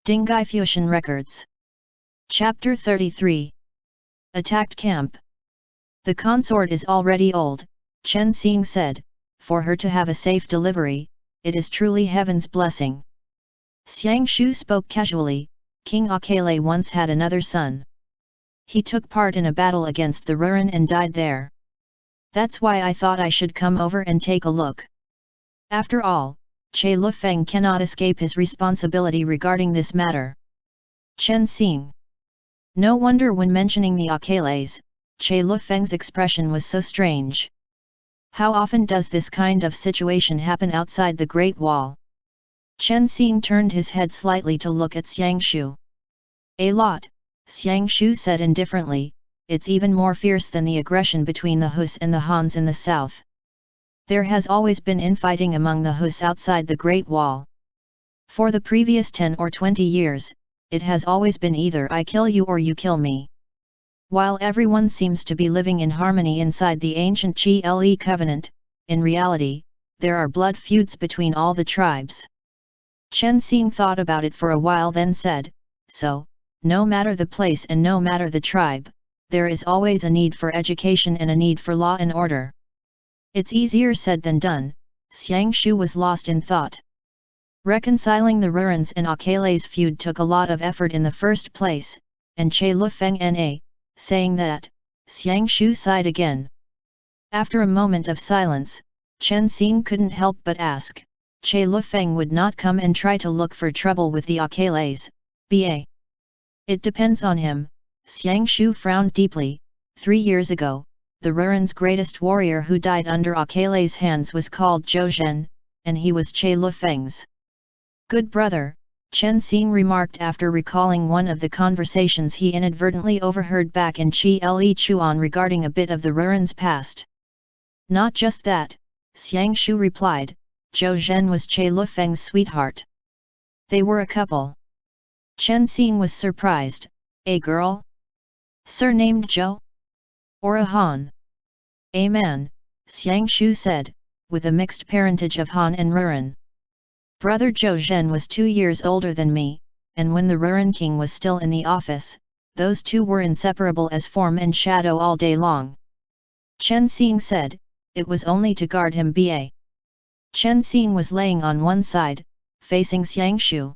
Dinghai Fusheng Records. Chapter 33. Attacked Camp. The consort is already old, Chen Xing said. For her to have a safe delivery, it is truly heaven's blessing. Xiang Shu spoke casually. King Akele once had another son. He took part in a battle against the Ruren and died there. That's why I thought I should come over and take a look. After all, Che Lufeng cannot escape his responsibility regarding this matter. Chen Xing. No wonder when mentioning the Akele's, Che Lufeng's expression was so strange. How often does this kind of situation happen outside the Great Wall? Chen Xing turned his head slightly to look at Xiang Shu. A lot, Xiang Shu said indifferently. It's even more fierce than the aggression between the Hus and the Hans in the south. There has always been infighting among the Hus outside the Great Wall. For the previous 10 or 20 years, it has always been either I kill you or you kill me. While everyone seems to be living in harmony inside the ancient Gle covenant, in reality, there are blood feuds between all the tribes. Chen Xing thought about it for a while, then said, so, no matter the place and no matter the tribe, there is always a need for education and a need for law and order. It's easier said than done. Xiang Shu was lost in thought. Reconciling the Rurens and Akele's feud took a lot of effort in the first place, and Che Lufeng Na, saying that, Xiang Shu sighed again. After a moment of silence, Chen Xing couldn't help but ask, Che Lufeng would not come and try to look for trouble with the Akele's, ba? It depends on him. Xiang Shu frowned deeply. 3 years ago, the Ruren's greatest warrior who died under Akele's hands was called Zhou Zhen, and he was Che Lufeng's good brother, Chen Xing remarked after recalling one of the conversations he inadvertently overheard back in Gle Chuan regarding a bit of the Ruren's past. Not just that, Xiang Shu replied, Zhou Zhen was Che Lufeng's sweetheart. They were a couple. Chen Xing was surprised. A girl? Surnamed Zhou? Or a Han? A man, Xiang Shu said, with a mixed parentage of Han and Ruren. Brother Zhou Zhen was 2 years older than me, and when the Ruren king was still in the office, those two were inseparable as form and shadow all day long. Chen Xing said, it was only to guard him ba? Chen Xing was laying on one side, facing Xiang Shu.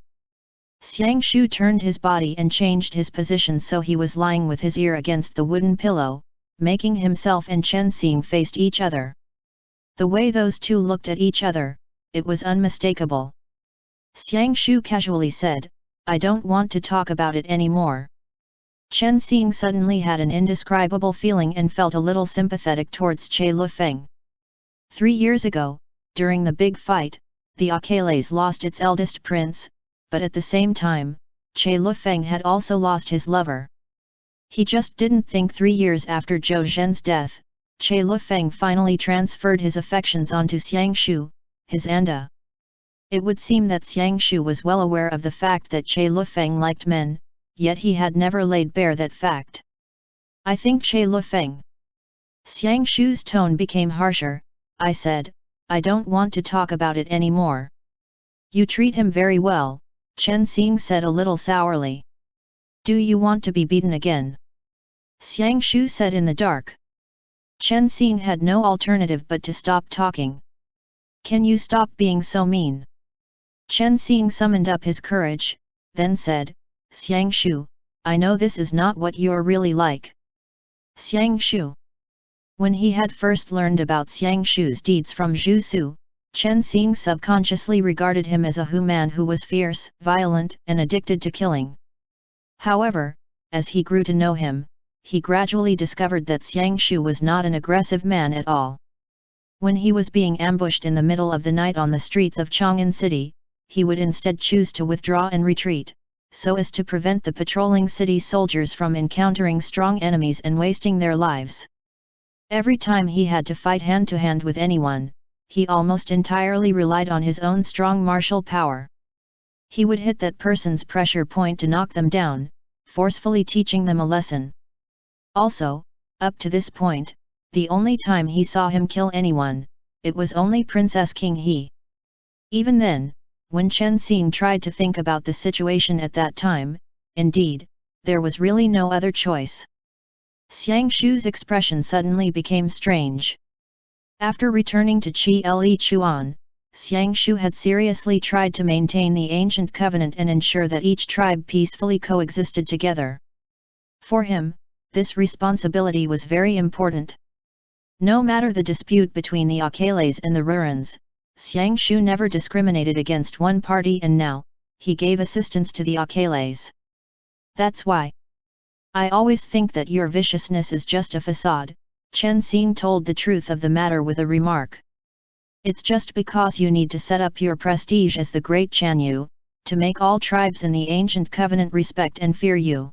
Xiang Shu turned his body and changed his position so he was lying with his ear against the wooden pillow, making himself and Chen Xing faced each other. The way those two looked at each other, it was unmistakable. Xiang Shu casually said, I don't want to talk about it anymore. Chen Xing suddenly had an indescribable feeling and felt a little sympathetic towards Che Lufeng. 3 years ago, during the big fight, the Akele's lost its eldest prince, but at the same time, Che Lufeng had also lost his lover. He just didn't think 3 years after Zhou Zhen's death, Che Lufeng finally transferred his affections onto Xiang Shu, his anda. It would seem that Xiang Shu was well aware of the fact that Che Lufeng liked men, yet he had never laid bare that fact. I think Che Lufeng. Xiang Shu's tone became harsher. I said, I don't want to talk about it anymore. You treat him very well, Chen Xing said a little sourly. Do you want to be beaten again? Xiang Shu said in the dark. Chen Xing had no alternative but to stop talking. Can you stop being so mean? Chen Xing summoned up his courage, then said, Xiang Shu, I know this is not what you're really like. Xiang Shu. When he had first learned about Xiang Shu's deeds from Zhu Su, Chen Xing subconsciously regarded him as a man who was fierce, violent, and addicted to killing. However, as he grew to know him, he gradually discovered that Xiang Shu was not an aggressive man at all. When he was being ambushed in the middle of the night on the streets of Chang'an City, he would instead choose to withdraw and retreat, so as to prevent the patrolling city soldiers from encountering strong enemies and wasting their lives. Every time he had to fight hand-to-hand with anyone, he almost entirely relied on his own strong martial power. He would hit that person's pressure point to knock them down, forcefully teaching them a lesson. Also, up to this point, the only time he saw him kill anyone, it was only Princess King He. Even then, When Chen Xing tried to think about the situation at that time, indeed, there was really no other choice. Xiang Shu's expression suddenly became strange. After returning to Qi Le Chuan, Xiang Shu had seriously tried to maintain the ancient covenant and ensure that each tribe peacefully coexisted together. For him, this responsibility was very important. No matter the dispute between the Akales and the Rurans, Xiang Shu never discriminated against one party, and now, he gave assistance to the Akales. That's why I always think that your viciousness is just a facade. Chen Xing told the truth of the matter with a remark. It's just because you need to set up your prestige as the great Chanyu, to make all tribes in the ancient covenant respect and fear you.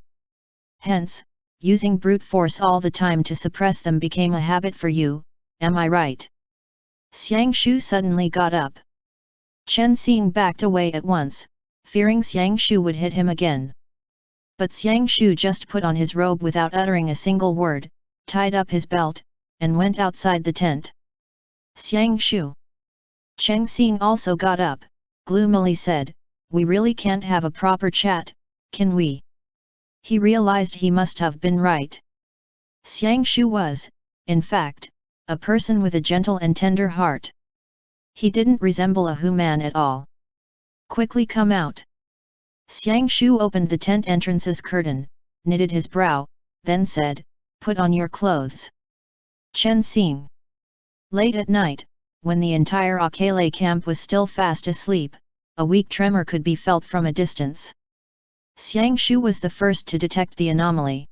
Hence, using brute force all the time to suppress them became a habit for you, am I right? Xiang Shu suddenly got up. Chen Xing backed away at once, fearing Xiang Shu would hit him again. But Xiang Shu just put on his robe without uttering a single word, tied up his belt, and went outside the tent. Xiang Shu. Chen Xing also got up, gloomily said, "We really can't have a proper chat, can we?" He realized he must have been right. Xiang Shu was, in fact, a person with a gentle and tender heart. He didn't resemble a human at all. "Quickly come out." Xiang Shu opened the tent entrance's curtain, knitted his brow, then said, "Put on your clothes." Chen Xing. Late at night, when the entire Akale camp was still fast asleep, a weak tremor could be felt from a distance. Xiang Shu was the first to detect the anomaly.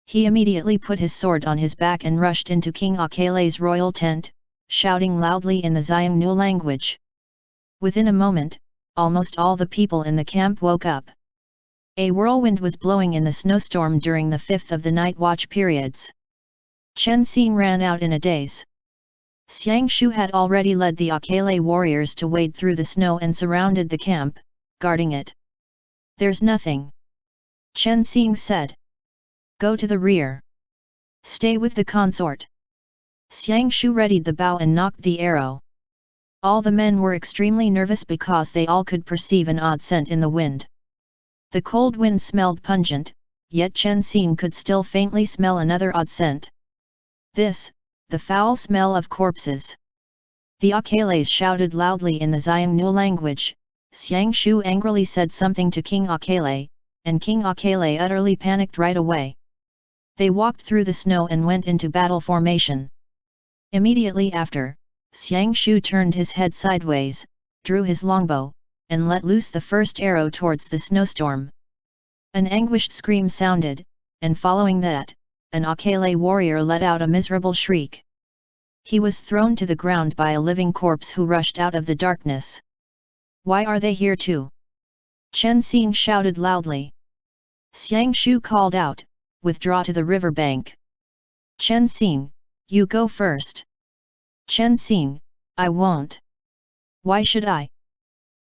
He immediately put his sword on his back and rushed into King Akale's royal tent, shouting loudly in the Xiongnu language. Within a moment, almost all the people in the camp woke up. A whirlwind was blowing in the snowstorm during the fifth of the night watch periods. Chen Xing ran out in a daze. Xiang Shu had already led the Akale warriors to wade through the snow and surrounded the camp, guarding it. "There's nothing," Chen Xing said. "Go to the rear. Stay with the consort." Xiang Shu readied the bow and nocked the arrow. All the men were extremely nervous because they all could perceive an odd scent in the wind. The cold wind smelled pungent, yet Chen Xing could still faintly smell another odd scent. This, the foul smell of corpses. The Akales shouted loudly in the Xiongnu language. Xiang Shu angrily said something to King Akale, and King Akale utterly panicked right away. They walked through the snow and went into battle formation. Immediately after, Xiang Shu turned his head sideways, drew his longbow, and let loose the first arrow towards the snowstorm. An anguished scream sounded, and following that, an Akale warrior let out a miserable shriek. He was thrown to the ground by a living corpse who rushed out of the darkness. "Why are they here too?" Chen Xing shouted loudly. Xiang Shu called out, "Withdraw to the river bank." "Chen Xing, you go first." "Chen Xing, I won't." "Why should I?"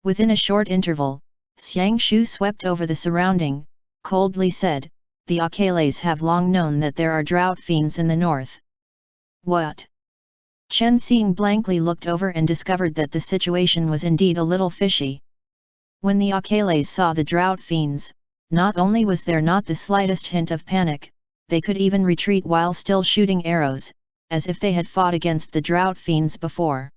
Within a short interval, Xiang Shu swept over the surrounding, coldly said, "The Akales have long known that there are drought fiends in the north." "What?" Chen Xing blankly looked over and discovered that the situation was indeed a little fishy. When the Akales saw the drought fiends, not only was there not the slightest hint of panic, they could even retreat while still shooting arrows, as if they had fought against the drought fiends before.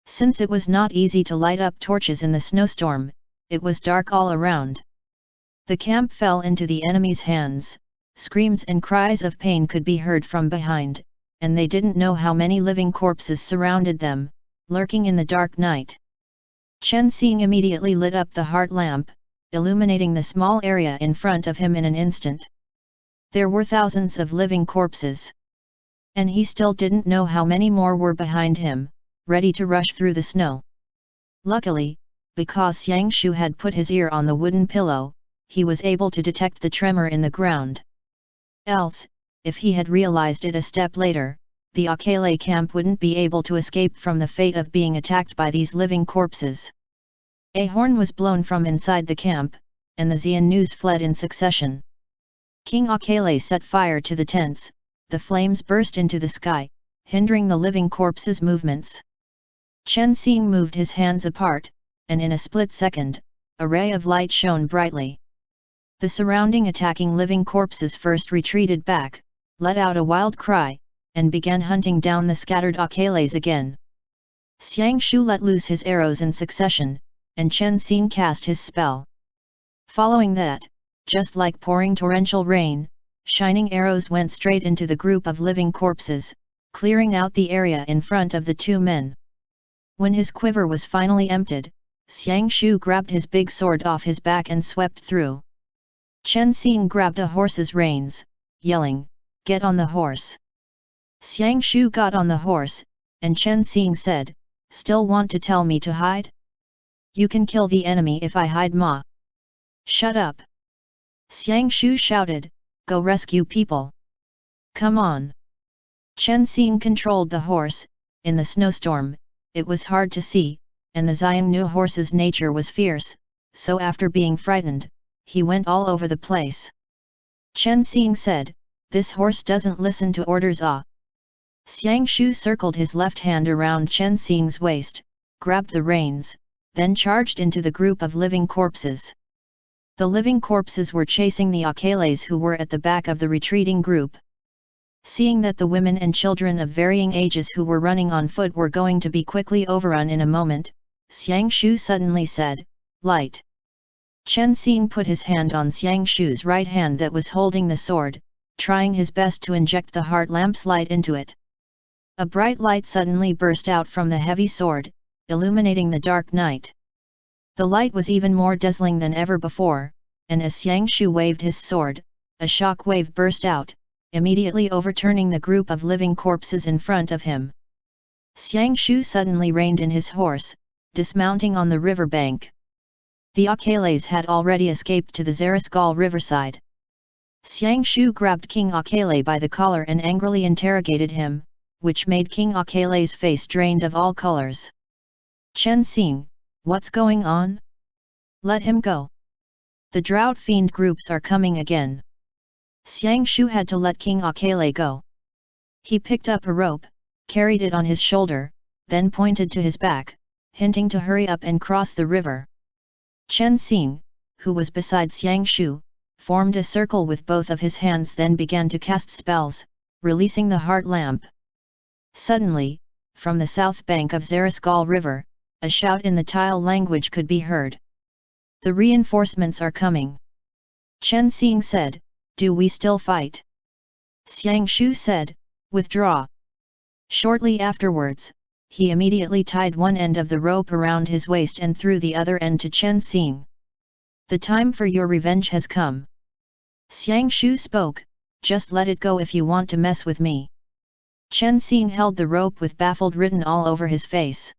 Since it was not easy to light up torches in the snowstorm, it was dark all around. The camp fell into the enemy's hands, screams and cries of pain could be heard from behind, and they didn't know how many living corpses surrounded them, lurking in the dark night. Chen Xing immediately lit up the heart lamp, illuminating the small area in front of him in an instant. There were thousands of living corpses. And he still didn't know how many more were behind him, ready to rush through the snow. Luckily, because Xiang Shu had put his ear on the wooden pillow, he was able to detect the tremor in the ground. Else, if he had realized it a step later, the Akale camp wouldn't be able to escape from the fate of being attacked by these living corpses. A horn was blown from inside the camp, and the Xiongnu fled in succession. King Akale set fire to the tents, the flames burst into the sky, hindering the living corpses' movements. Chen Xing moved his hands apart, and in a split second, a ray of light shone brightly. The surrounding attacking living corpses first retreated back, let out a wild cry, and began hunting down the scattered Akales again. Xiang Shu let loose his arrows in succession, and Chen Xing cast his spell. Following that, just like pouring torrential rain, shining arrows went straight into the group of living corpses, clearing out the area in front of the two men. When his quiver was finally emptied, Xiang Shu grabbed his big sword off his back and swept through. Chen Xing grabbed a horse's reins, yelling, "Get on the horse!" Xiang Shu got on the horse, and Chen Xing said, "Still want to tell me to hide? You can kill the enemy if I hide ma." "Shut up!" Xiang Shu shouted, "Go rescue people! Come on!" Chen Xing controlled the horse. In the snowstorm, it was hard to see, and the Xiangnu horse's nature was fierce, so after being frightened, he went all over the place. Chen Xing said, "This horse doesn't listen to orders ah." Xiang Shu circled his left hand around Chen Xing's waist, grabbed the reins, then charged into the group of living corpses. The living corpses were chasing the Akales who were at the back of the retreating group. Seeing that the women and children of varying ages who were running on foot were going to be quickly overrun in a moment, Xiang Shu suddenly said, "Light!" Chen Xing put his hand on Xiang Shu's right hand that was holding the sword, trying his best to inject the heart lamp's light into it. A bright light suddenly burst out from the heavy sword, illuminating the dark night. The light was even more dazzling than ever before, and as Xiang Shu waved his sword, a shock wave burst out, immediately overturning the group of living corpses in front of him. Xiang Shu suddenly reined in his horse, dismounting on the river bank. The Akales had already escaped to the Zaraskal riverside. Xiang Shu grabbed King Akale by the collar and angrily interrogated him, which made King Akale's face drained of all colors. "Chen Xing, what's going on? Let him go. The drought fiend groups are coming again." Xiang Shu had to let King Akale go. He picked up a rope, carried it on his shoulder, then pointed to his back, hinting to hurry up and cross the river. Chen Xing, who was beside Xiang Shu, formed a circle with both of his hands, then began to cast spells, releasing the heart lamp. Suddenly, from the south bank of Zaraskal River, a shout in the Tile language could be heard. "The reinforcements are coming." Chen Xing said, "Do we still fight?" Xiang Shu said, "Withdraw." Shortly afterwards, he immediately tied one end of the rope around his waist and threw the other end to Chen Xing. "The time for your revenge has come." Xiang Shu spoke, "Just let it go if you want to mess with me." Chen Xing held the rope with baffled written all over his face.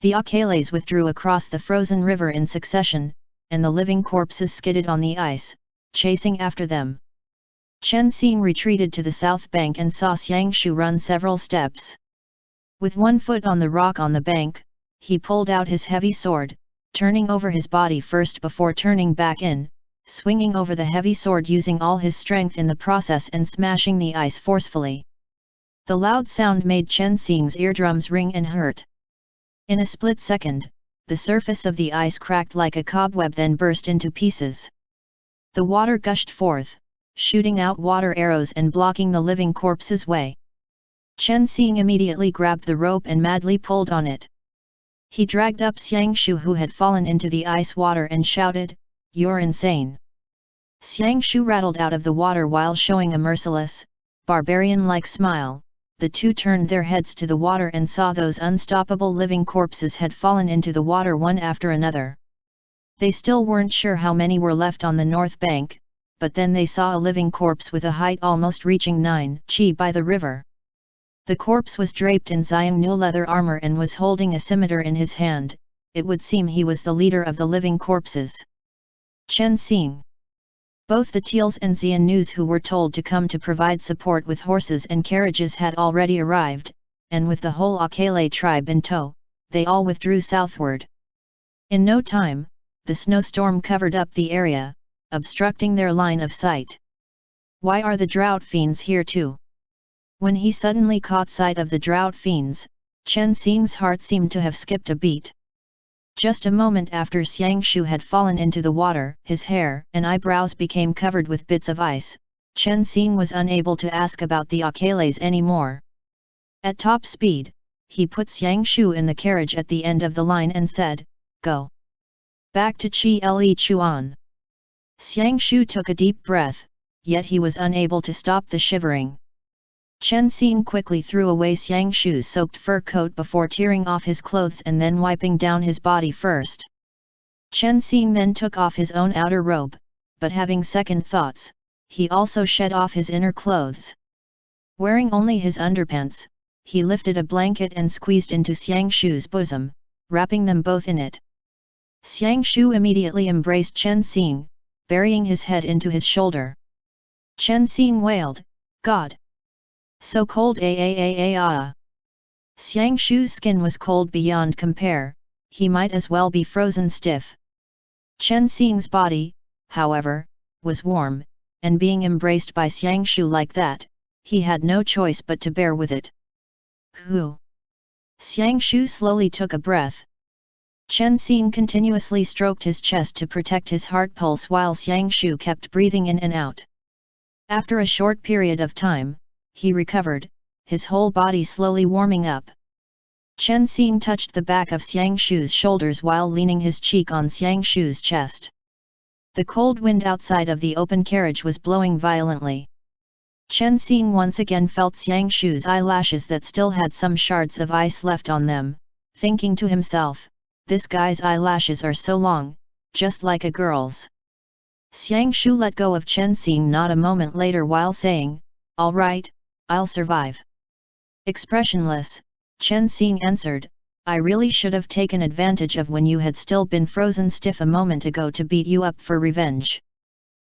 The Akales withdrew across the frozen river in succession, and the living corpses skidded on the ice, chasing after them. Chen Xing retreated to the south bank and saw Xiang Shu run several steps. With one foot on the rock on the bank, he pulled out his heavy sword, turning over his body first before turning back in, swinging over the heavy sword using all his strength in the process and smashing the ice forcefully. The loud sound made Chen Xing's eardrums ring and hurt. In a split second, the surface of the ice cracked like a cobweb, then burst into pieces. The water gushed forth, shooting out water arrows and blocking the living corpse's way. Chen Xing immediately grabbed the rope and madly pulled on it. He dragged up Xiang Shu, who had fallen into the ice water, and shouted, "You're insane!" Xiang Shu rattled out of the water while showing a merciless, barbarian-like smile. The two turned their heads to the water and saw those unstoppable living corpses had fallen into the water one after another. They still weren't sure how many were left on the north bank, but then they saw a living corpse with a height almost reaching 9 chi by the river. The corpse was draped in Xiangnu leather armor and was holding a scimitar in his hand. It would seem he was the leader of the living corpses. Chen Xing. Both the Teals and Xiannus who were told to come to provide support with horses and carriages had already arrived, and with the whole Akale tribe in tow, they all withdrew southward. In no time, the snowstorm covered up the area, obstructing their line of sight. "Why are the drought fiends here too?" When he suddenly caught sight of the drought fiends, Chen Xing's heart seemed to have skipped a beat. Just a moment after Xiang Shu had fallen into the water, his hair and eyebrows became covered with bits of ice. Chen Xing was unable to ask about the Akales anymore. At top speed, he put Xiang Shu in the carriage at the end of the line and said, "Go back to Qi Le Chuan." Xiang Shu took a deep breath, yet he was unable to stop the shivering. Chen Xing quickly threw away Xiang Shu's soaked fur coat before tearing off his clothes and then wiping down his body first. Chen Xing then took off his own outer robe, but having second thoughts, he also shed off his inner clothes. Wearing only his underpants, he lifted a blanket and squeezed into Xiang Shu's bosom, wrapping them both in it. Xiang Shu immediately embraced Chen Xing, burying his head into his shoulder. Chen Xing wailed, "God! So cold ah!" Xiang Shu's skin was cold beyond compare, he might as well be frozen stiff. Chen Xing's body, however, was warm, and being embraced by Xiang Shu like that, he had no choice but to bear with it. "Who?" Xiang Shu slowly took a breath. Chen Xing continuously stroked his chest to protect his heart pulse while Xiang Shu kept breathing in and out. After a short period of time, he recovered, his whole body slowly warming up. Chen Xing touched the back of Xiang Shu's shoulders while leaning his cheek on Xiang Shu's chest. The cold wind outside of the open carriage was blowing violently. Chen Xing once again felt Xiang Shu's eyelashes that still had some shards of ice left on them, thinking to himself, "This guy's eyelashes are so long, just like a girl's." Xiang Shu let go of Chen Xing not a moment later while saying, "All right, I'll survive." Expressionless, Chen Xing answered, "I really should have taken advantage of when you had still been frozen stiff a moment ago to beat you up for revenge."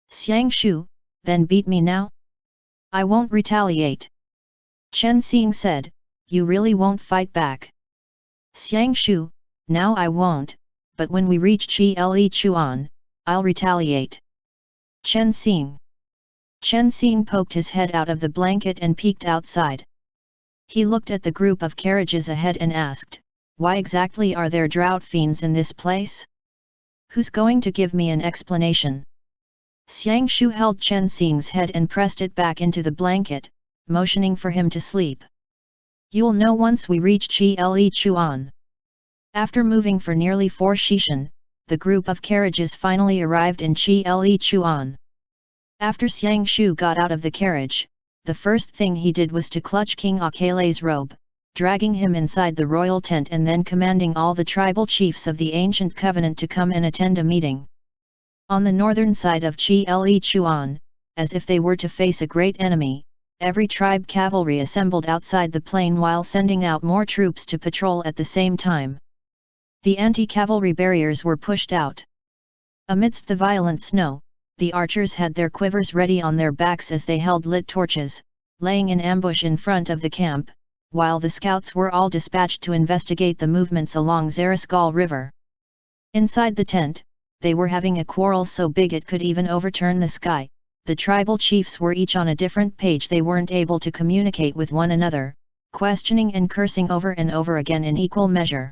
"Xiang Shu, then beat me now? I won't retaliate." Chen Xing said, "You really won't fight back?" "Xiang Shu, now I won't, but when we reach Qi Le Chuan, I'll retaliate." Chen Xing. Chen Xing poked his head out of the blanket and peeked outside. He looked at the group of carriages ahead and asked, "Why exactly are there drought fiends in this place? Who's going to give me an explanation?" Xiang Shu held Chen Xing's head and pressed it back into the blanket, motioning for him to sleep. "You'll know once we reach Qi Le Chuan." After moving for nearly 4 shishan, the group of carriages finally arrived in Qi Le Chuan. After Xiang Shu got out of the carriage, the first thing he did was to clutch King Akele's robe, dragging him inside the royal tent and then commanding all the tribal chiefs of the ancient covenant to come and attend a meeting. On the northern side of Qi Le Chuan, as if they were to face a great enemy, every tribe cavalry assembled outside the plain while sending out more troops to patrol at the same time. The anti-cavalry barriers were pushed out. Amidst the violent snow, the archers had their quivers ready on their backs as they held lit torches, laying in ambush in front of the camp, while the scouts were all dispatched to investigate the movements along Zarisgal River. Inside the tent, they were having a quarrel so big it could even overturn the sky. The tribal chiefs were each on a different page. They weren't able to communicate with one another, questioning and cursing over and over again in equal measure.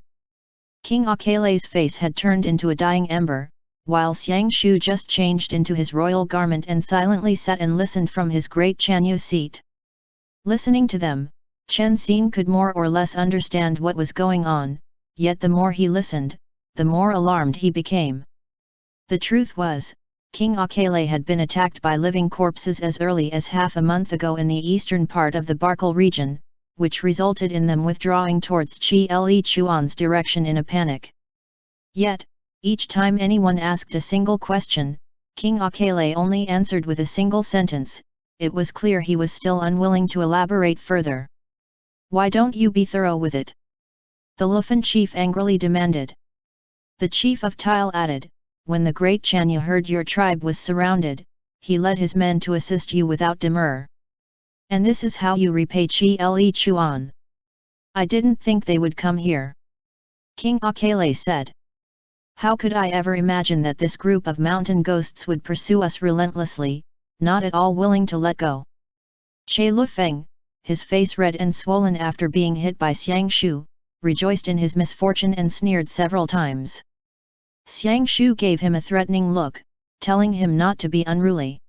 King Akele's face had turned into a dying ember, while Xiang Shu just changed into his royal garment and silently sat and listened from his great Chanyu seat. Listening to them, Chen Xing could more or less understand what was going on, yet the more he listened, the more alarmed he became. The truth was, King Akele had been attacked by living corpses as early as half a month ago in the eastern part of the Barkal region, which resulted in them withdrawing towards Qi Le Chuan's direction in a panic. Yet, each time anyone asked a single question, King Akele only answered with a single sentence. It was clear he was still unwilling to elaborate further. "Why don't you be thorough with it?" the Lufan chief angrily demanded. The chief of Tile added, "When the great Chanyu heard your tribe was surrounded, he led his men to assist you without demur. And this is how you repay Qi Le Chuan." "I didn't think they would come here," King Akele said. "How could I ever imagine that this group of mountain ghosts would pursue us relentlessly, not at all willing to let go." Che Lufeng, his face red and swollen after being hit by Xiang Shu, rejoiced in his misfortune and sneered several times. Xiang Shu gave him a threatening look, telling him not to be unruly.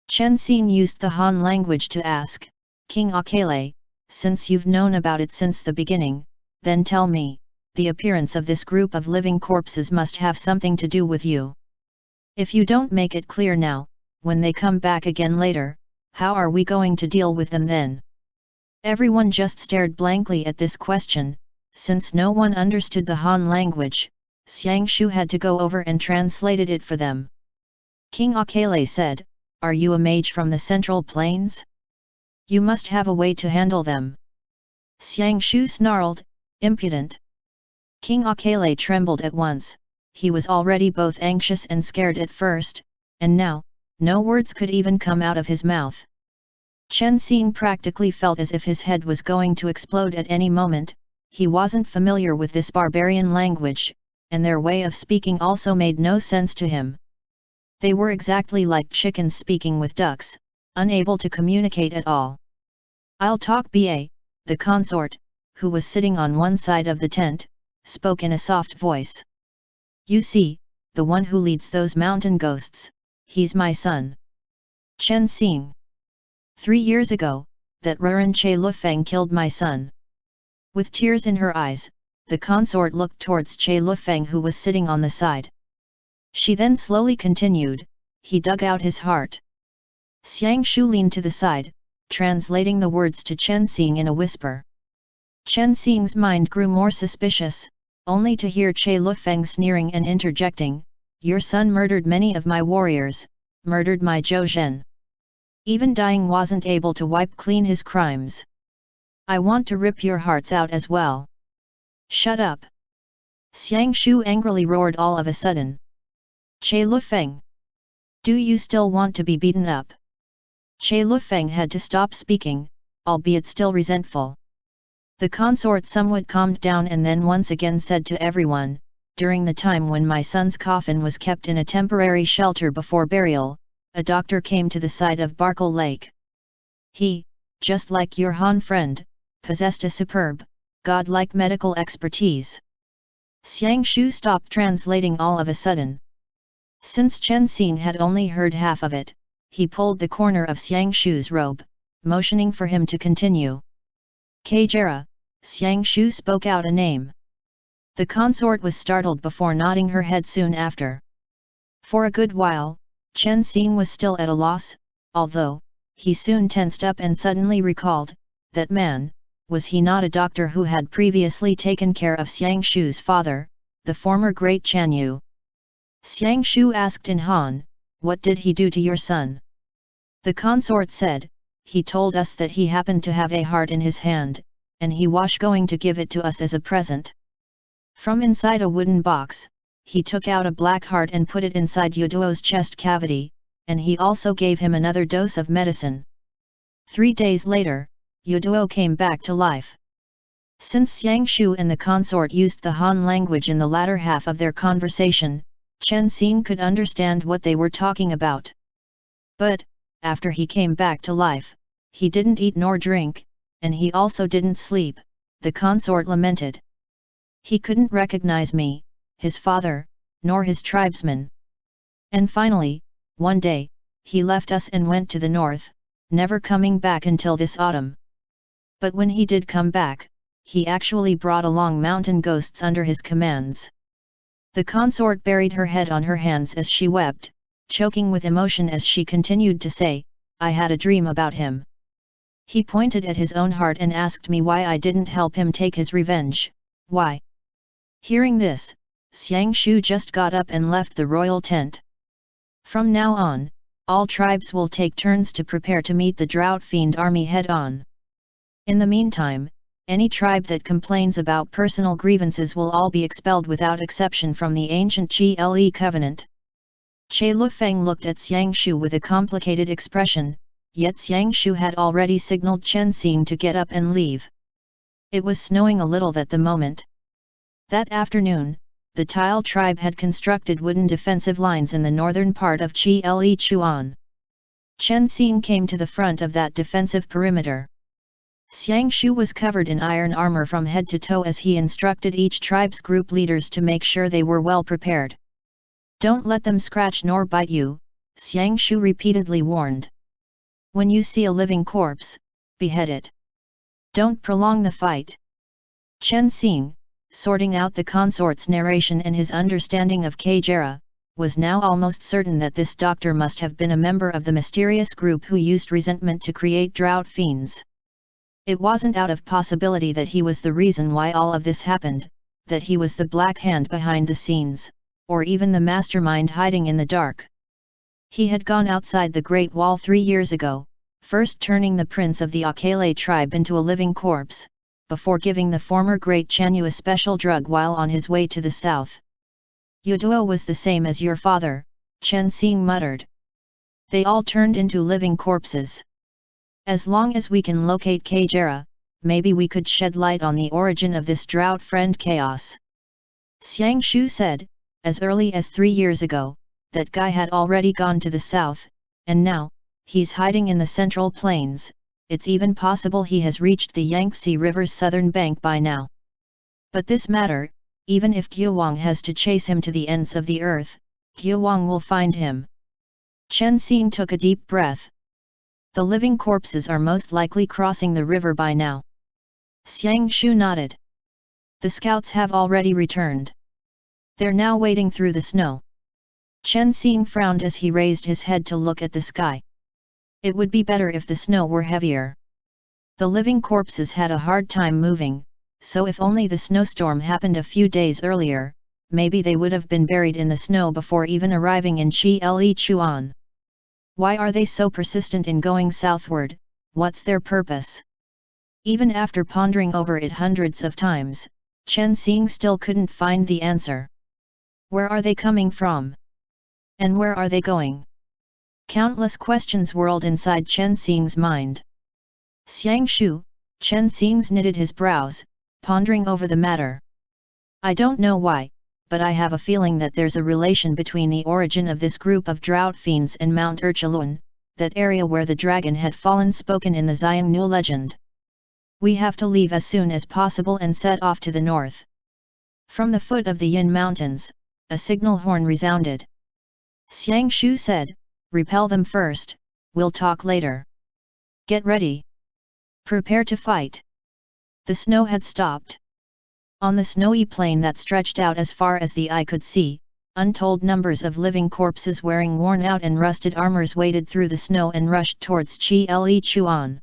Chen Xing used the Han language to ask, King Akele, since you've known about it since the beginning, then tell me, the appearance of this group of living corpses must have something to do with you. If you don't make it clear now, when they come back again later, how are we going to deal with them then? Everyone just stared blankly at this question. Since no one understood the Han language, Xiang Shu had to go over and translated it for them. King Akele said, Are you a mage from the Central Plains? You must have a way to handle them. Xiang Shu snarled, Impudent! King Akele trembled at once. He was already both anxious and scared at first, and now, no words could even come out of his mouth. Chen Xing practically felt as if his head was going to explode at any moment. He wasn't familiar with this barbarian language, and their way of speaking also made no sense to him. They were exactly like chickens speaking with ducks, unable to communicate at all. I'll talk ba, the consort, who was sitting on one side of the tent, spoke in a soft voice. You see, the one who leads those mountain ghosts, he's my son. Chen Xing. 3 years ago, that Ruren Che Lufeng killed my son. With tears in her eyes, the consort looked towards Che Lufeng who was sitting on the side. She then slowly continued, he dug out his heart. Xiang Shu leaned to the side, translating the words to Chen Xing in a whisper. Chen Xing's mind grew more suspicious, only to hear Che Lufeng sneering and interjecting, Your son murdered many of my warriors, murdered my Zhou Zhen. Even dying wasn't able to wipe clean his crimes. I want to rip your hearts out as well. Shut up! Xiang Shu angrily roared all of a sudden. Che Lufeng! Do you still want to be beaten up? Che Lufeng had to stop speaking, albeit still resentful. The consort somewhat calmed down and then once again said to everyone, During the time when my son's coffin was kept in a temporary shelter before burial, a doctor came to the side of Barkle Lake. He, just like your Han friend, possessed a superb, godlike medical expertise. Xiang Shu stopped translating all of a sudden. Since Chen Xing had only heard half of it, he pulled the corner of Xiang Shu's robe, motioning for him to continue. Kajera, Xiang Shu spoke out a name. The consort was startled before nodding her head soon after. For a good while, Chen Xing was still at a loss, although, he soon tensed up and suddenly recalled, that man, was he not a doctor who had previously taken care of Xiang Shu's father, the former great Chan Yu? Xiang Shu asked in Han, What did he do to your son? The consort said, He told us that he happened to have a heart in his hand, and he was going to give it to us as a present. From inside a wooden box, he took out a black heart and put it inside Yuduo's chest cavity, and he also gave him another dose of medicine. 3 days later, Yuduo came back to life. Since Xiang Shu and the consort used the Han language in the latter half of their conversation, Chen Xing could understand what they were talking about. But, after he came back to life, he didn't eat nor drink, and he also didn't sleep, the consort lamented. He couldn't recognize me, his father, nor his tribesmen. And finally, one day, he left us and went to the north, never coming back until this autumn. But when he did come back, he actually brought along mountain ghosts under his commands. The consort buried her head on her hands as she wept, choking with emotion as she continued to say, I had a dream about him. He pointed at his own heart and asked me why I didn't help him take his revenge. Why? Hearing this, Xiang Shu just got up and left the royal tent. From now on, all tribes will take turns to prepare to meet the Drought Fiend army head-on. In the meantime, any tribe that complains about personal grievances will all be expelled without exception from the ancient Gle covenant. Che Lufeng looked at Xiang Shu with a complicated expression, yet Xiang Shu had already signaled Chen Xing to get up and leave. It was snowing a little at the moment. That afternoon, the Tile tribe had constructed wooden defensive lines in the northern part of Gle Chuan. Chen Xing came to the front of that defensive perimeter. Xiang Shu was covered in iron armor from head to toe as he instructed each tribe's group leaders to make sure they were well prepared. Don't let them scratch nor bite you, Xiang Shu repeatedly warned. When you see a living corpse, behead it. Don't prolong the fight. Chen Xing, sorting out the consort's narration and his understanding of Kajera, was now almost certain that this doctor must have been a member of the mysterious group who used resentment to create drought fiends. It wasn't out of possibility that he was the reason why all of this happened, that he was the black hand behind the scenes, or even the mastermind hiding in the dark. He had gone outside the Great Wall 3 years ago, first turning the prince of the Akele tribe into a living corpse, before giving the former Great Chanyu a special drug while on his way to the south. Yuduo was the same as your father, Chen Xing muttered. They all turned into living corpses. As long as we can locate Kajera, maybe we could shed light on the origin of this drought-friend chaos. Xiang Shu said, as early as 3 years ago, that guy had already gone to the south, and now, he's hiding in the central plains. It's even possible he has reached the Yangtze River's southern bank by now. But this matter, even if Guowang has to chase him to the ends of the earth, Guowang will find him. Chen Xing took a deep breath. The living corpses are most likely crossing the river by now. Xiang Shu nodded. The scouts have already returned. They're now wading through the snow. Chen Xing frowned as he raised his head to look at the sky. It would be better if the snow were heavier. The living corpses had a hard time moving, so if only the snowstorm happened a few days earlier, maybe they would have been buried in the snow before even arriving in Chi-Le Chuan. Why are they so persistent in going southward? What's their purpose? Even after pondering over it hundreds of times, Chen Xing still couldn't find the answer. Where are they coming from? And where are they going? Countless questions whirled inside Chen Xing's mind. Xiang Shu, Chen Xing knitted his brows, pondering over the matter. I don't know why, but I have a feeling that there's a relation between the origin of this group of drought fiends and Mount Urchalun, that area where the dragon had fallen spoken in the Xiangnu legend. We have to leave as soon as possible and set off to the north. From the foot of the Yin Mountains, a signal horn resounded. Xiang Shu said, repel them first, we'll talk later. Get ready. Prepare to fight. The snow had stopped. On the snowy plain that stretched out as far as the eye could see, untold numbers of living corpses wearing worn-out and rusted armors waded through the snow and rushed towards Chi-Le Chuan.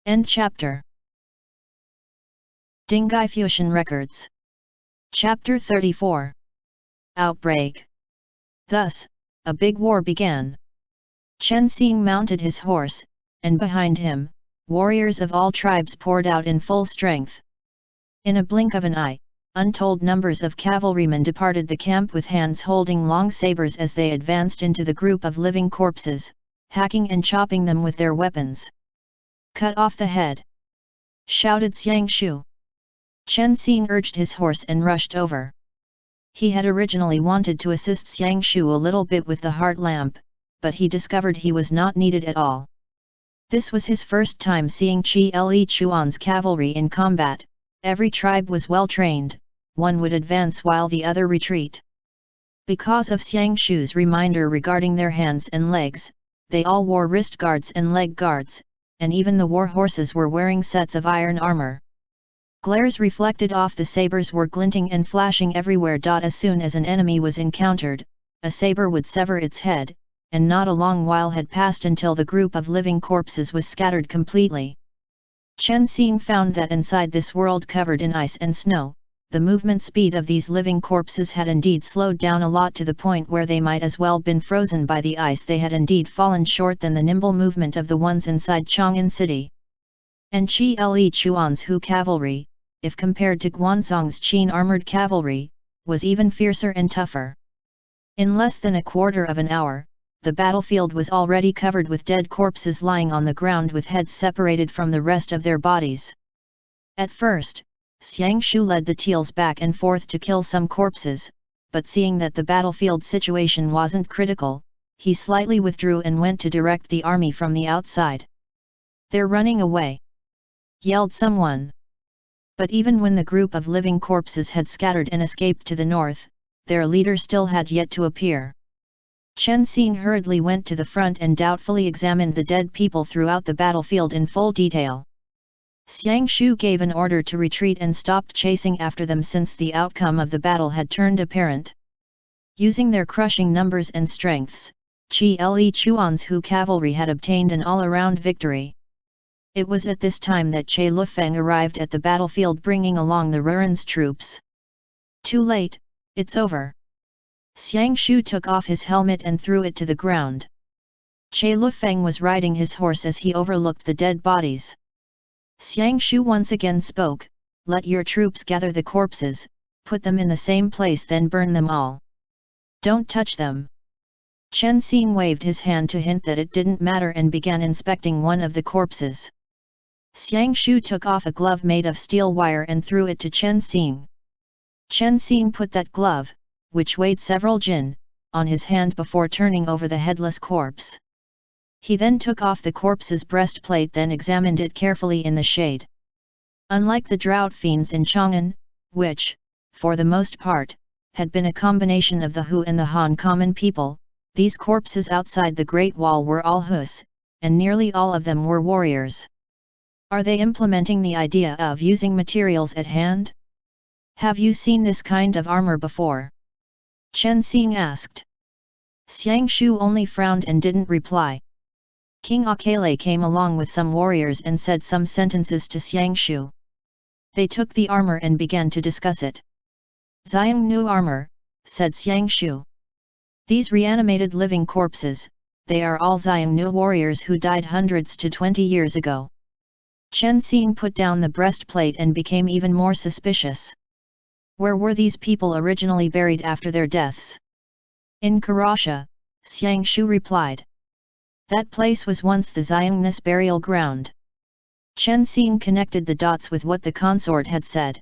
End chapter. Dinghai Fusheng Records. Chapter 34. Outbreak. Thus, a big war began. Chen Xing mounted his horse, and behind him, warriors of all tribes poured out in full strength. In a blink of an eye, untold numbers of cavalrymen departed the camp with hands holding long sabers as they advanced into the group of living corpses, hacking and chopping them with their weapons. Cut off the head! Shouted Xiang Shu. Chen Xing urged his horse and rushed over. He had originally wanted to assist Xiang Shu a little bit with the heart lamp, but he discovered he was not needed at all. This was his first time seeing Chi-Le Chuan's cavalry in combat. Every tribe was well trained, one would advance while the other retreat. Because of Xiang Shu's reminder regarding their hands and legs, they all wore wrist guards and leg guards, and even the war horses were wearing sets of iron armor. Glares reflected off the sabers were glinting and flashing everywhere. As soon as an enemy was encountered, a saber would sever its head, and not a long while had passed until the group of living corpses was scattered completely. Chen Xing found that inside this world covered in ice and snow, the movement speed of these living corpses had indeed slowed down a lot to the point where they might as well been frozen by the ice. They had indeed fallen short than the nimble movement of the ones inside Chang'an city. And Chi-Le Chuan's Hu cavalry, if compared to Guanzong's Qin armored cavalry, was even fiercer and tougher. In less than a quarter of an hour, the battlefield was already covered with dead corpses lying on the ground with heads separated from the rest of their bodies. At first, Xiang Shu led the teals back and forth to kill some corpses, but seeing that the battlefield situation wasn't critical, he slightly withdrew and went to direct the army from the outside. They're running away. yelled someone. But even when the group of living corpses had scattered and escaped to the north, their leader still had yet to appear. Chen Xing hurriedly went to the front and doubtfully examined the dead people throughout the battlefield in full detail. Xiang Shu gave an order to retreat and stopped chasing after them since the outcome of the battle had turned apparent. Using their crushing numbers and strengths, Qi Le Chuan's Hu cavalry had obtained an all-around victory. It was at this time that Che Lufeng arrived at the battlefield bringing along the Ruren's troops. Too late, it's over. Xiang Shu took off his helmet and threw it to the ground. Che Lufeng was riding his horse as he overlooked the dead bodies. Xiang Shu once again spoke, "Let your troops gather the corpses, put them in the same place, then burn them all. Don't touch them." Chen Xing waved his hand to hint that it didn't matter and began inspecting one of the corpses. Xiang Shu took off a glove made of steel wire and threw it to Chen Xing. Chen Xing put that glove, which weighed several jin, on his hand before turning over the headless corpse. He then took off the corpse's breastplate, then examined it carefully in the shade. Unlike the drought fiends in Chang'an, which, for the most part, had been a combination of the Hu and the Han common people, these corpses outside the Great Wall were all Hus, and nearly all of them were warriors. Are they implementing the idea of using materials at hand? Have you seen this kind of armor before? Chen Xing asked. Xiang Shu only frowned and didn't reply. King Akele came along with some warriors and said some sentences to Xiang Shu. They took the armor and began to discuss it. "Xiang Nu armor," said Xiang Shu. "These reanimated living corpses, they are all Xiang Nu warriors who died hundreds to 20 years ago." Chen Xing put down the breastplate and became even more suspicious. Where were these people originally buried after their deaths? "In Karasha," Xiang Shu replied. That place was once the Xiang's burial ground. Chen Xing connected the dots with what the consort had said.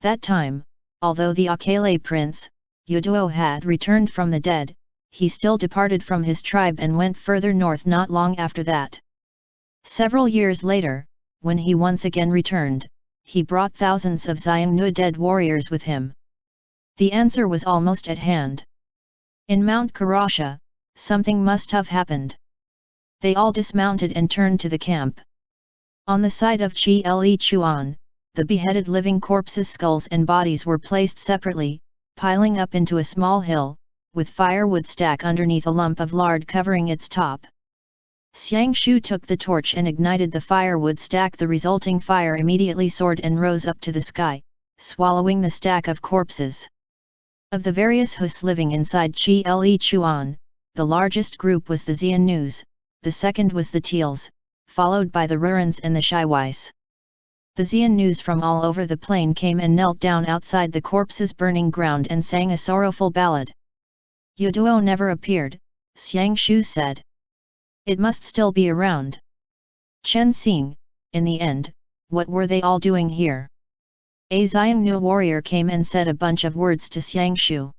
That time, although the Akele prince, Yuduo, had returned from the dead, he still departed from his tribe and went further north not long after that. Several years later, when he once again returned, he brought thousands of Xiangnu dead warriors with him. The answer was almost at hand. In Mount Karasha, something must have happened. They all dismounted and turned to the camp. On the side of Qi Le Chuan, the beheaded living corpses' skulls and bodies were placed separately, piling up into a small hill, with firewood stack underneath a lump of lard covering its top. Xiang Shu took the torch and ignited the firewood stack. The resulting fire immediately soared and rose up to the sky, swallowing the stack of corpses. Of the various Hus living inside Qi Le Chuan, the largest group was the Xiannus, the second was the Teals, followed by the Rurens and the Shiwais. The Xiannus from all over the plain came and knelt down outside the corpse's burning ground and sang a sorrowful ballad. "Yuduo never appeared," Xiang Shu said. "It must still be around." Chen Xing, in the end, what were they all doing here? A Xiangnu warrior came and said a bunch of words to Xiang Shu.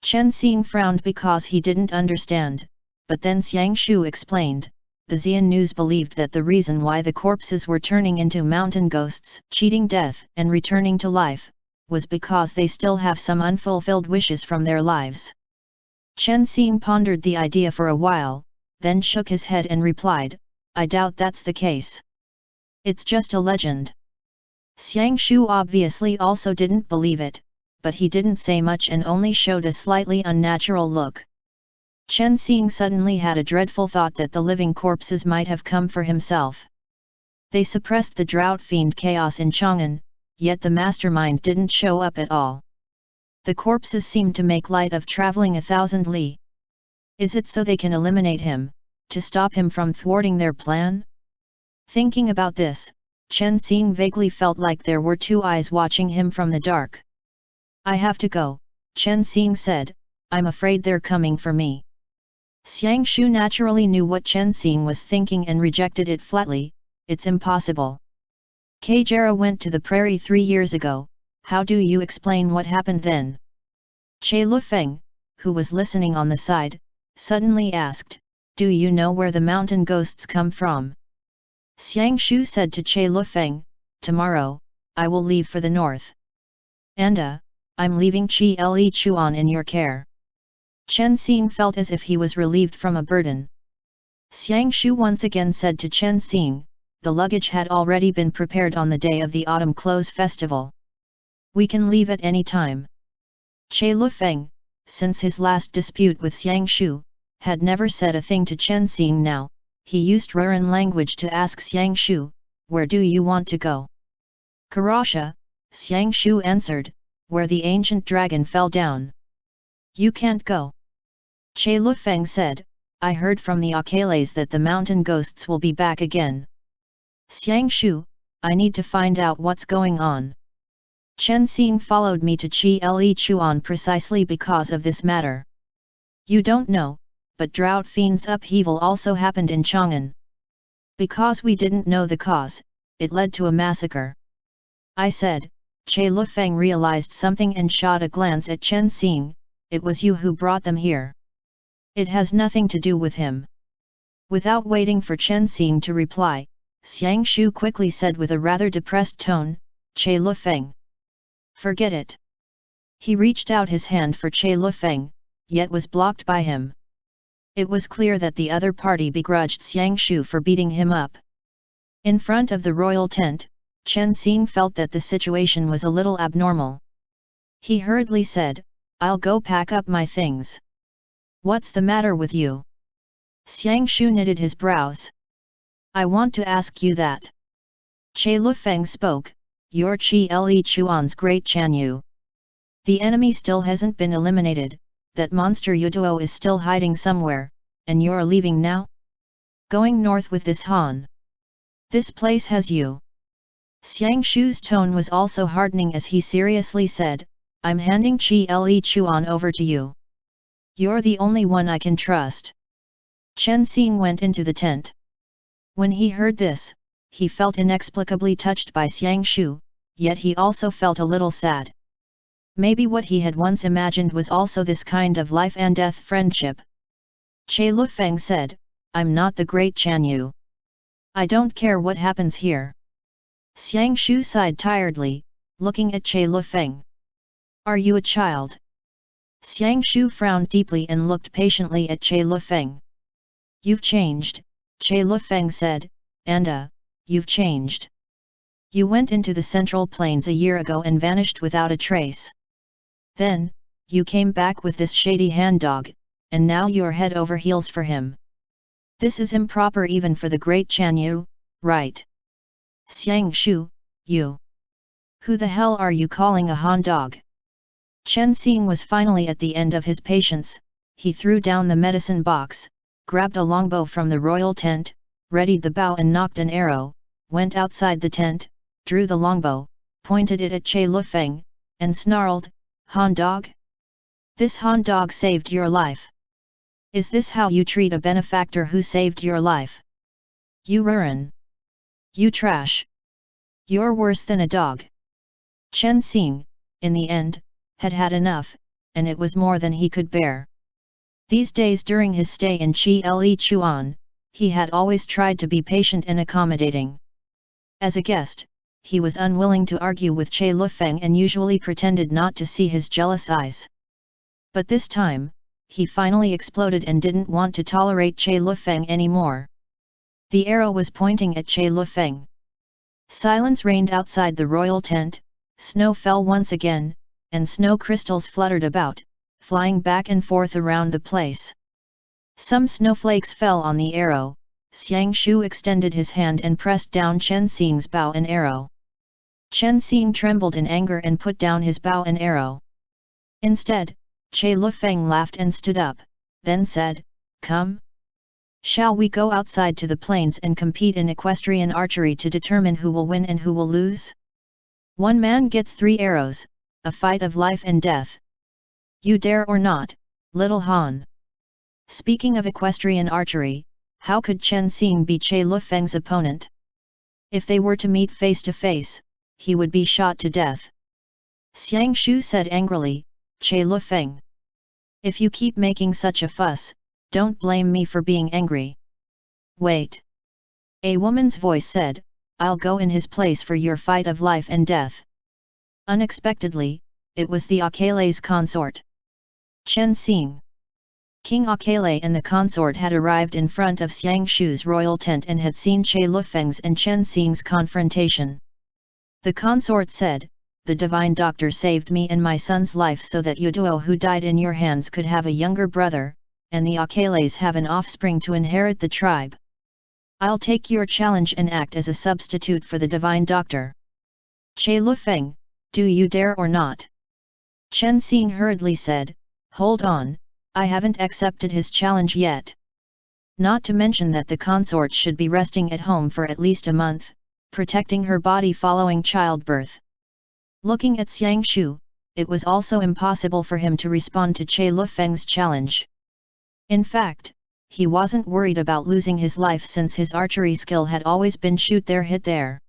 Chen Xing frowned because he didn't understand, but then Xiang Shu explained. The Xiannus believed that the reason why the corpses were turning into mountain ghosts, cheating death and returning to life, was because they still have some unfulfilled wishes from their lives. Chen Xing pondered the idea for a while, then shook his head and replied, "I doubt that's the case. It's just a legend." Xiang Shu obviously also didn't believe it, but he didn't say much and only showed a slightly unnatural look. Chen Xing suddenly had a dreadful thought that the living corpses might have come for himself. They suppressed the drought fiend chaos in Chang'an, yet the mastermind didn't show up at all. The corpses seemed to make light of traveling 1,000 li. Is it so they can eliminate him, to stop him from thwarting their plan? Thinking about this, Chen Xing vaguely felt like there were two eyes watching him from the dark. "I have to go," Chen Xing said, "I'm afraid they're coming for me." Xiang Shu naturally knew what Chen Xing was thinking and rejected it flatly. "It's impossible. Kajara went to the prairie 3 years ago, how do you explain what happened then?" Che Lufeng, who was listening on the side, suddenly asked, "Do you know where the mountain ghosts come from?" Xiang Shu said to Che Lufeng, tomorrow, I will leave for the north. Anda, I'm leaving Qi Le Chuan in your care. Chen Xing felt as if he was relieved from a burden. Xiang Shu once again said to Chen Xing, the luggage had already been prepared on the day of the autumn clothes festival. We can leave at any time. Che Lufeng, since his last dispute with Xiang Shu, had never said a thing to Chen Xing now. He used Ruran language to ask Xiang Shu, where do you want to go? Karasha, Xiang Shu answered, where the ancient dragon fell down. You can't go. Che Lufeng said, I heard from the Akales that the mountain ghosts will be back again. Xiang Shu, I need to find out what's going on. Chen Xing followed me to Qi Le Chuan precisely because of this matter. You don't know, but drought fiend's upheaval also happened in Chang'an. Because we didn't know the cause, it led to a massacre. I said. Che Lufeng realized something and shot a glance at Chen Xing. It was you who brought them here. It has nothing to do with him. Without waiting for Chen Xing to reply, Xiang Shu quickly said with a rather depressed tone, Che Lufeng. Forget it. He reached out his hand for Che Lufeng, yet was blocked by him. It was clear that the other party begrudged Xiang Shu for beating him up. In front of the royal tent, Chen Xing felt that the situation was a little abnormal. He hurriedly said, I'll go pack up my things. What's the matter with you? Xiang Shu knitted his brows. I want to ask you that. Che Lufeng spoke, you're Qi Le Chuan's great Chanyu. The enemy still hasn't been eliminated, that monster Yuduo is still hiding somewhere, and you're leaving now? Going north with this Han. This place has you. Xiang Shu's tone was also hardening as he seriously said, I'm handing Qi Le Chuan over to you. You're the only one I can trust. Chen Xing went into the tent. When he heard this, he felt inexplicably touched by Xiang Shu, yet he also felt a little sad. Maybe what he had once imagined was also this kind of life and death friendship. Che Lufeng said, I'm not the great Chanyu. I don't care what happens here. Xiang Shu sighed tiredly, looking at Che Lufeng. Are you a child? Xiang Shu frowned deeply and looked patiently at Che Lufeng. You've changed, Che Lufeng said, and you've changed. You went into the Central Plains a year ago and vanished without a trace. Then, you came back with this shady hand dog, and now you're head over heels for him. This is improper even for the great Chanyu, right? Xiang Shu, you. Who the hell are you calling a Han dog? Chen Xing was finally at the end of his patience. He threw down the medicine box, grabbed a longbow from the royal tent, readied the bow and nocked an arrow, went outside the tent, drew the longbow, pointed it at Che Lufeng, and snarled, Han dog? This Han dog saved your life. Is this how you treat a benefactor who saved your life? You ruin. You trash. You're worse than a dog. Chen Xing, in the end, had had enough, and it was more than he could bear. These days during his stay in Qi Le Chuan, he had always tried to be patient and accommodating. As a guest, he was unwilling to argue with Che Lufeng and usually pretended not to see his jealous eyes. But this time, he finally exploded and didn't want to tolerate Che Lufeng anymore. The arrow was pointing at Che Lufeng. Silence reigned outside the royal tent, snow fell once again, and snow crystals fluttered about, flying back and forth around the place. Some snowflakes fell on the arrow. Xiang Shu extended his hand and pressed down Chen Xing's bow and arrow. Chen Xing trembled in anger and put down his bow and arrow. Instead, Che Lufeng laughed and stood up, then said, Come. Shall we go outside to the plains and compete in equestrian archery to determine who will win and who will lose? One man gets 3 arrows, a fight of life and death. You dare or not, little Han? Speaking of equestrian archery, how could Chen Xing be Che Lufeng's opponent? If they were to meet face to face, he would be shot to death. Xiang Shu said angrily, Che Lufeng. If you keep making such a fuss, don't blame me for being angry. Wait. A woman's voice said, "I'll go in his place for your fight of life and death." Unexpectedly, it was the Akele's consort. Chen Xing. King Akele and the consort had arrived in front of Xiang Shu's royal tent and had seen Che Lufeng's and Chen Xing's confrontation. The consort said, "The divine doctor saved me and my son's life so that Yuduo who died in your hands could have a younger brother, and the Akele's have an offspring to inherit the tribe. I'll take your challenge and act as a substitute for the divine doctor. Che Lufeng, do you dare or not?" Chen Xing hurriedly said, "Hold on, I haven't accepted his challenge yet. Not to mention that the consort should be resting at home for at least a month, protecting her body following childbirth." Looking at Xiang Shu, it was also impossible for him to respond to Che Lufeng's challenge. In fact, he wasn't worried about losing his life since his archery skill had always been shoot there hit there.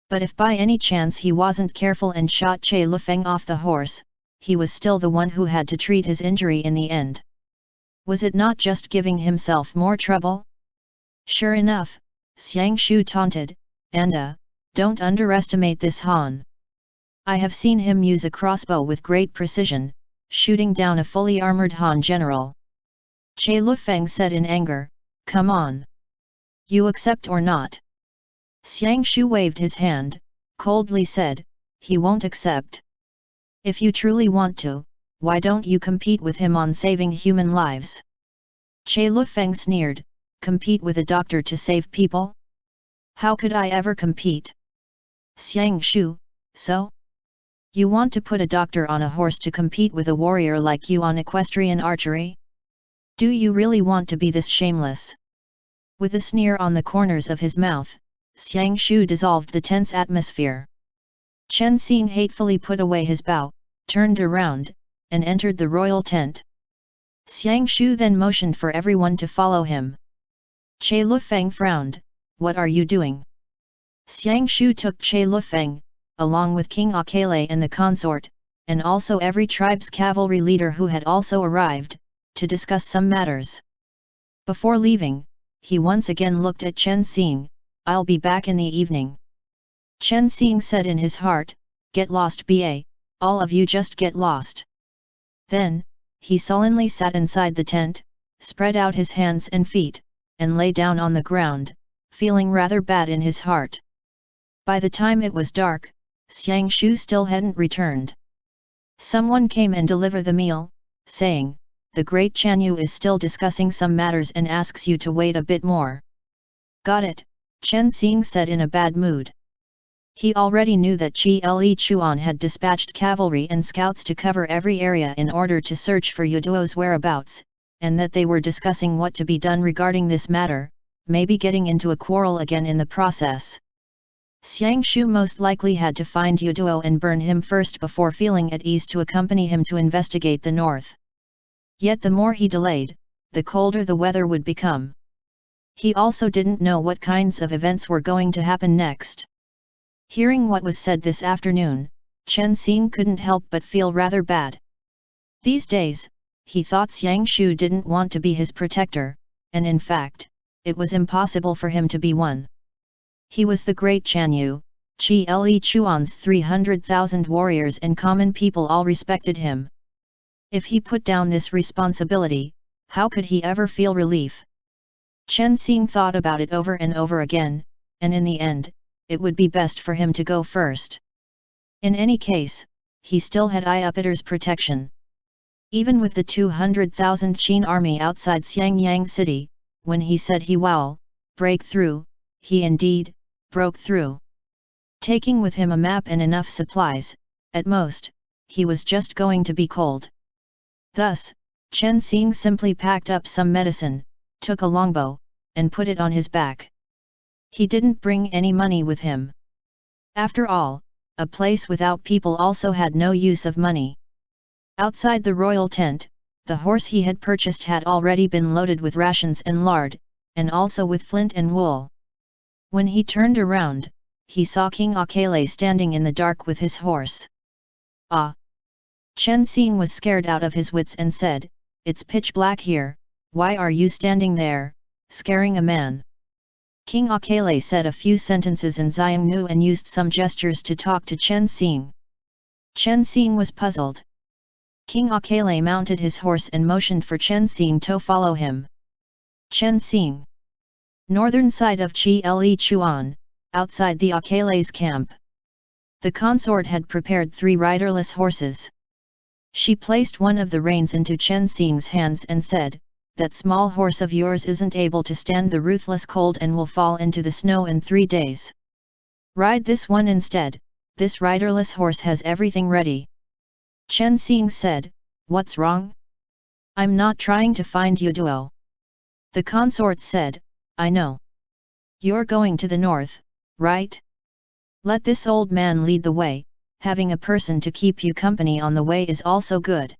But if by any chance he wasn't careful and shot Che Lufeng off the horse, he was still the one who had to treat his injury in the end. Was it not just giving himself more trouble? Sure enough, Xiang Shu taunted, "And don't underestimate this Han. I have seen him use a crossbow with great precision, shooting down a fully armored Han general." Che Lufeng said in anger, "Come on. You accept or not?" Xiang Shu waved his hand, coldly said, "He won't accept. If you truly want to, why don't you compete with him on saving human lives?" Che Lufeng sneered, "Compete with a doctor to save people? How could I ever compete?" Xiang Shu, "So? You want to put a doctor on a horse to compete with a warrior like you on equestrian archery? Do you really want to be this shameless?" With a sneer on the corners of his mouth, Xiang Shu dissolved the tense atmosphere. Chen Xing hatefully put away his bow, turned around, and entered the royal tent. Xiang Shu then motioned for everyone to follow him. Che Lufeng frowned, "What are you doing?" Xiang Shu took Che Lufeng, along with King Akele and the consort, and also every tribe's cavalry leader who had also arrived, to discuss some matters. Before leaving, he once again looked at Chen Xing, "I'll be back in the evening." Chen Xing said in his heart, "Get lost ba, all of you just get lost." Then, he sullenly sat inside the tent, spread out his hands and feet, and lay down on the ground, feeling rather bad in his heart. By the time it was dark, Xiang Shu still hadn't returned. Someone came and delivered the meal, saying, "The great Chanyu is still discussing some matters and asks you to wait a bit more." "Got it," Chen Xing said in a bad mood. He already knew that Chi Le Chuan had dispatched cavalry and scouts to cover every area in order to search for Yuduo's whereabouts, and that they were discussing what to be done regarding this matter, maybe getting into a quarrel again in the process. Xiang Shu most likely had to find Yuduo and burn him first before feeling at ease to accompany him to investigate the north. Yet the more he delayed, the colder the weather would become. He also didn't know what kinds of events were going to happen next. Hearing what was said this afternoon, Chen Xing couldn't help but feel rather bad. These days, he thought Xiang Shu didn't want to be his protector, and in fact, it was impossible for him to be one. He was the great Chanyu, Chi Le Chuan's 300,000 warriors and common people all respected him. If he put down this responsibility, how could he ever feel relief? Chen Xing thought about it over and over again, and in the end, it would be best for him to go first. In any case, he still had Iupiter's protection. Even with the 200,000 Qin army outside Xiangyang city, when he said he will break through, he indeed broke through. Taking with him a map and enough supplies, at most, he was just going to be cold. Thus, Chen Xing simply packed up some medicine, took a longbow, and put it on his back. He didn't bring any money with him. After all, a place without people also had no use of money. Outside the royal tent, the horse he had purchased had already been loaded with rations and lard, and also with flint and wool. When he turned around, he saw King Akele standing in the dark with his horse. "Ah!" Chen Xing was scared out of his wits and said, "It's pitch black here, why are you standing there, scaring a man? King Akele said a few sentences in Xiangnu and used some gestures to talk to Chen Xing. Chen Xing was puzzled. King Akele mounted his horse and motioned for Chen Xing to follow him. Chen Xing. Northern side of Chi Chuan, outside the Akele's camp. The consort had prepared 3 riderless horses. She placed one of the reins into Chen Xing's hands and said, "That small horse of yours isn't able to stand the ruthless cold and will fall into the snow in 3 days. Ride this one instead, this riderless horse has everything ready." Chen Xing said, "What's wrong? I'm not trying to find you duo." The consort said, "I know. You're going to the north, right? Let this old man lead the way, having a person to keep you company on the way is also good.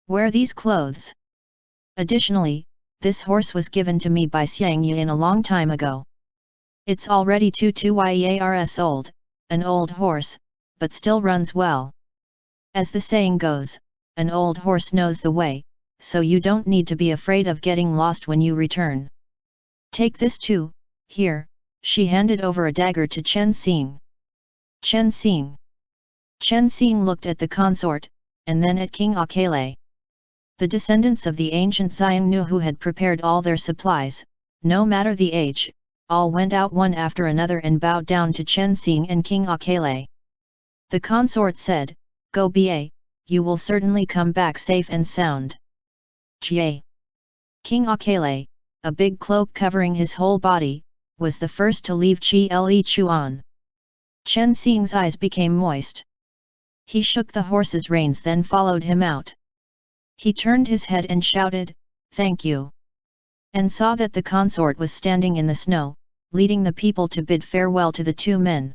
Wear these clothes. Additionally, this horse was given to me by Xiang Yin a long time ago. It's already 2 years old, an old horse, but still runs well. As the saying goes, an old horse knows the way, so you don't need to be afraid of getting lost when you return. Take this too." Here, she handed over a dagger to Chen Xing. Chen Xing. Chen Xing looked at the consort, and then at King Akele. The descendants of the ancient Xiangnu who had prepared all their supplies, no matter the age, all went out one after another and bowed down to Chen Xing and King Akele. The consort said, "Go ba, you will certainly come back safe and sound." Jie. King Akele, a big cloak covering his whole body, was the first to leave Chi Chuan. Chen Xing's eyes became moist. He shook the horse's reins then followed him out. He turned his head and shouted, "Thank you," and saw that the consort was standing in the snow, leading the people to bid farewell to the 2 men.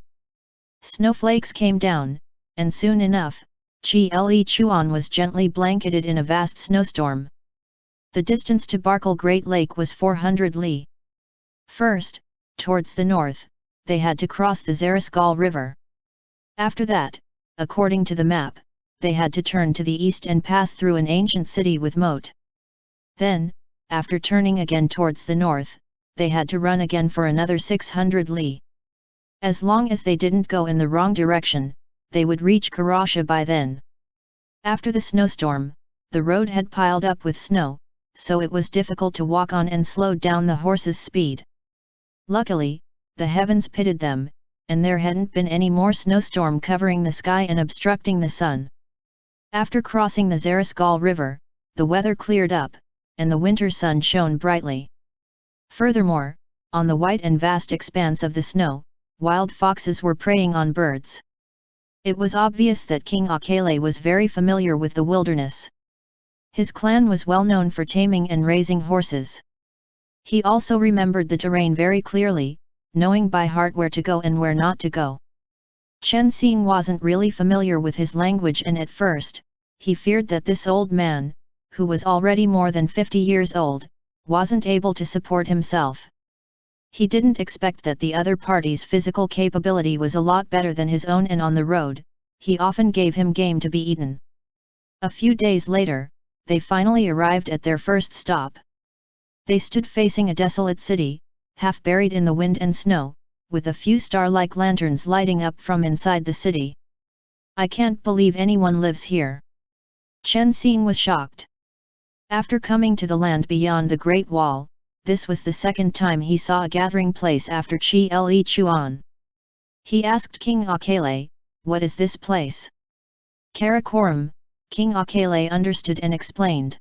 Snowflakes came down, and soon enough, Chi Chuan was gently blanketed in a vast snowstorm. The distance to Barkle Great Lake was 400 li. First, towards the north, they had to cross the Zaraskal River. After that, according to the map, they had to turn to the east and pass through an ancient city with moat. Then, after turning again towards the north, they had to run again for another 600 li. As long as they didn't go in the wrong direction, they would reach Karasha by then. After the snowstorm, the road had piled up with snow, so it was difficult to walk on and slowed down the horses' speed. Luckily, the heavens pitied them, and there hadn't been any more snowstorm covering the sky and obstructing the sun. After crossing the Zaraskal River, the weather cleared up, and the winter sun shone brightly. Furthermore, on the white and vast expanse of the snow, wild foxes were preying on birds. It was obvious that King Akele was very familiar with the wilderness. His clan was well known for taming and raising horses. He also remembered the terrain very clearly, knowing by heart where to go and where not to go. Chen Xing wasn't really familiar with his language and at first, he feared that this old man, who was already more than 50 years old, wasn't able to support himself. He didn't expect that the other party's physical capability was a lot better than his own, and on the road, he often gave him game to be eaten. A few days later, they finally arrived at their first stop. They stood facing a desolate city, half buried in the wind and snow, with a few star-like lanterns lighting up from inside the city. "I can't believe anyone lives here." Chen Xing was shocked. After coming to the land beyond the Great Wall, this was the second time he saw a gathering place after Chi Chuan. He asked King Akele, "What is this place?" Karakoram, King Akele understood and explained.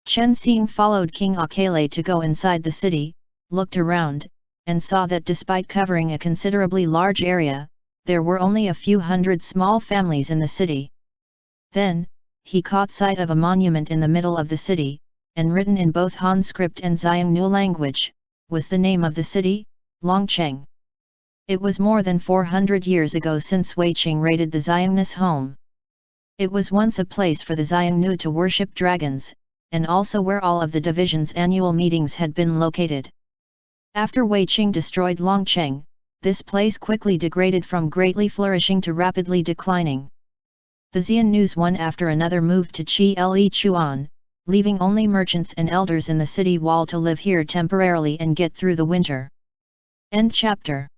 Chen Xing followed King Akele to go inside the city, looked around, and saw that despite covering a considerably large area, there were only a few hundred small families in the city. Then, he caught sight of a monument in the middle of the city, and written in both Han script and Xiangnu language, was the name of the city, Longcheng. It was more than 400 years ago since Wei Qing raided the Xiangnu's home. It was once a place for the Xiangnu to worship dragons, and also where all of the division's annual meetings had been located. After Wei Qing destroyed Longcheng, this place quickly degraded from greatly flourishing to rapidly declining. The Xiannus one after another moved to Chi Chuan, leaving only merchants and elders in the city wall to live here temporarily and get through the winter. End chapter.